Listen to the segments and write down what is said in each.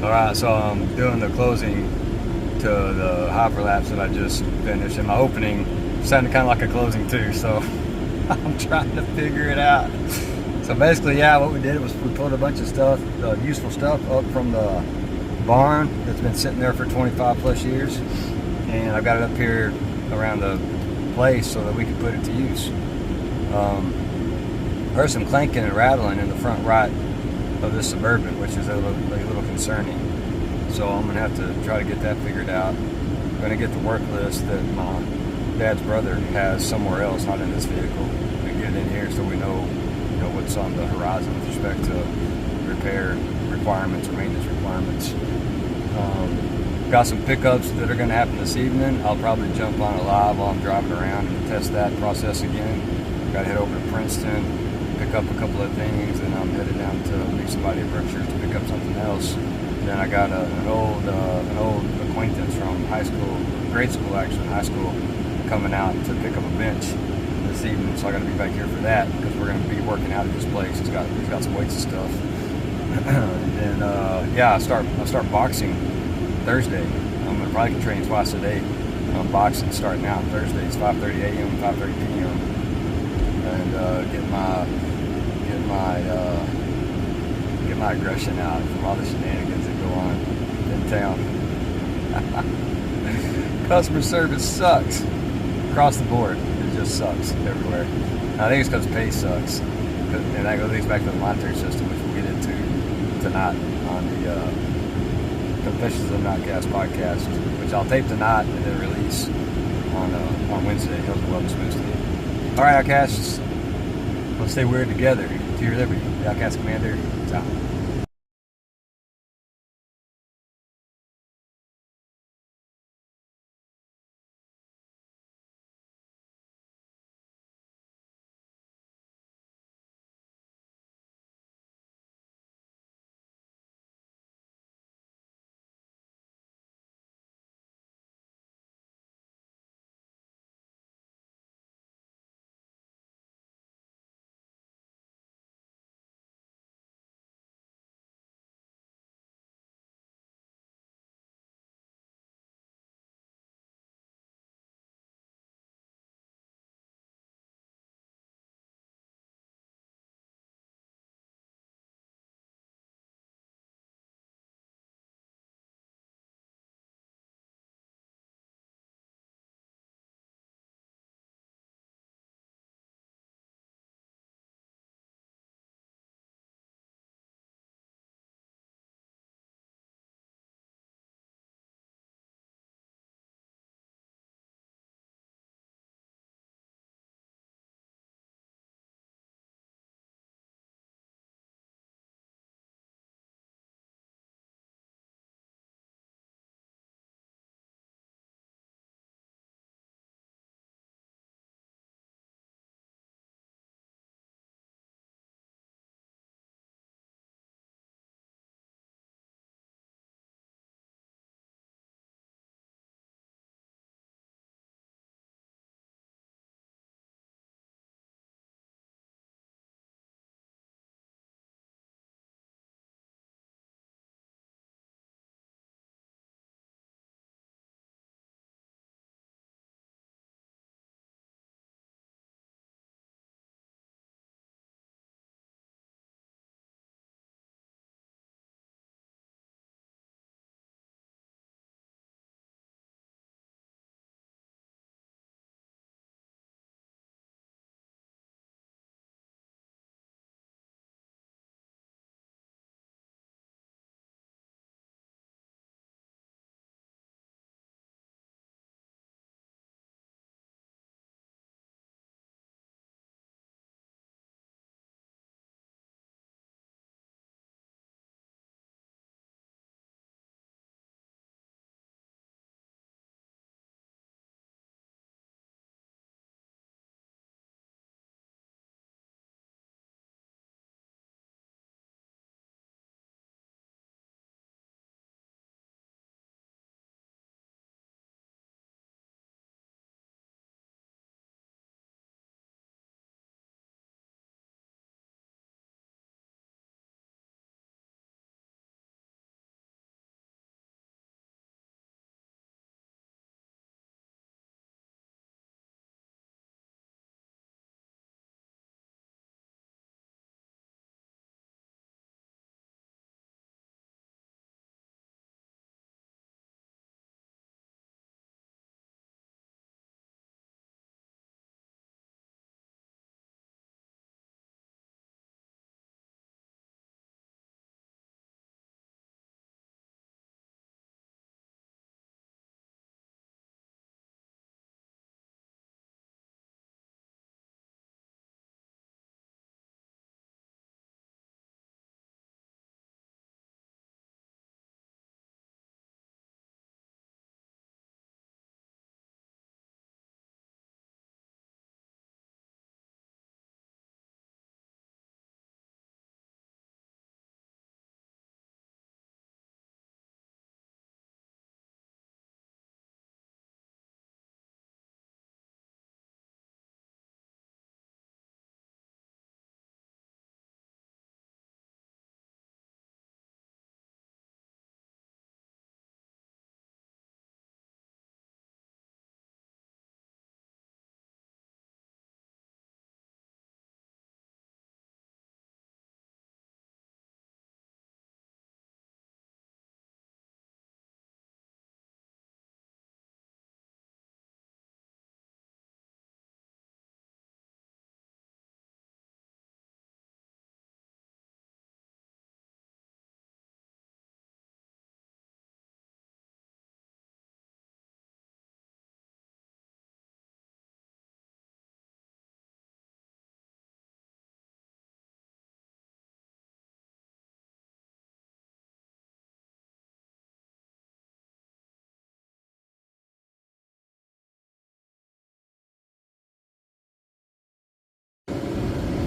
Alright, so I'm doing the closing to the hyperlapse that I just finished, and my opening sounded kind of like a closing too, so I'm trying to figure it out. So basically, yeah, what we did was we pulled a bunch of stuff, useful stuff, up from the barn that's been sitting there for 25 plus years, and I've got it up here around the place so that we can put it to use. There's some clanking and rattling in the front right of this Suburban, which is a little concerning. So I'm gonna have to try to get that figured out. I'm gonna get the work list that my dad's brother has somewhere else, not in this vehicle, and get it in here so we know, what's on the horizon with respect to repair requirements or maintenance requirements. Got some pickups that are gonna happen this evening. I'll probably jump on it live while I'm driving around and test that process again. Got to head over to Princeton, pick up a couple of things, and I'm headed down to meet somebody at Berkshire to pick up something else. Then I got an old acquaintance from high school, grade school actually, high school, coming out to pick up a bench this evening. So I got to be back here for that because we're going to be working out at this place. He's got some weights and stuff. And then yeah, I start boxing Thursday. I'm going to probably train twice a day. Boxing starting out Thursdays, 5:30 a.m. 5:30 p.m. and get my aggression out from all the shenanigans that go on in town. Customer service sucks across the board. It just sucks everywhere. And I think it's because pay sucks, and that goes back to the monetary system, which we'll get into tonight on the Confessions of an Outcast podcast, which I'll tape tonight and then release on Wednesday. Health and Wellness Wednesday. All right, Outcasts. Let's stay weird together. To your liberty. The Outcast Commander. It's out.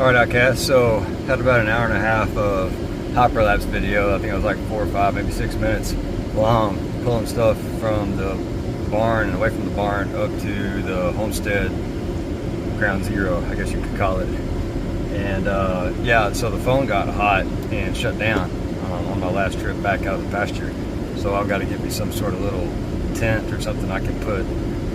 Alright, Outcast, so had about an hour and a half of hyperlapse video. I think it was like 4 or 5, maybe 6 minutes long, pulling stuff from the barn and away from the barn up to the homestead, ground zero, I guess you could call it. And yeah, so the phone got hot and shut down on my last trip back out of the pasture. So I've got to get me some sort of little tent or something I can put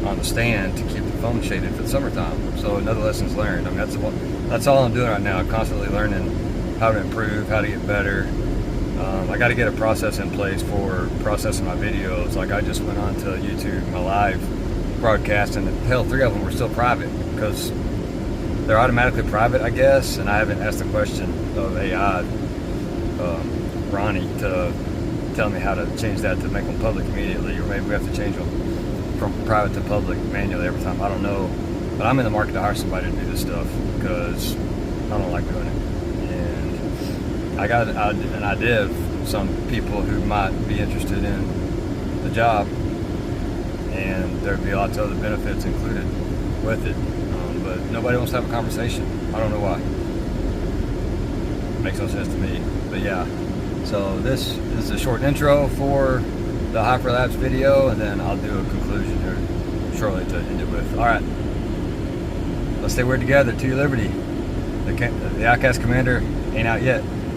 on the stand to keep the phone shaded for the summertime. So another lesson's learned. I mean, that's all I'm doing right now. I'm constantly learning how to improve, how to get better. I got to get a process in place for processing my videos. Like I just went on to YouTube, my live broadcast, and hell, 3 of them were still private because they're automatically private, I guess. And I haven't asked the question of AI, Ronnie, to tell me how to change that to make them public immediately, or maybe we have to change them from private to public manually every time. I don't know, but I'm in the market to hire somebody to do this stuff because I don't like doing it. And I got an idea of some people who might be interested in the job, and there'd be lots of other benefits included with it, but nobody wants to have a conversation. I don't know why. Makes no sense to me, but yeah. So this is a short intro for the hyperlapse video, and then I'll do a conclusion here shortly to end it with. All right, let's stay weird together. To your liberty. The Outcast Commander ain't out yet.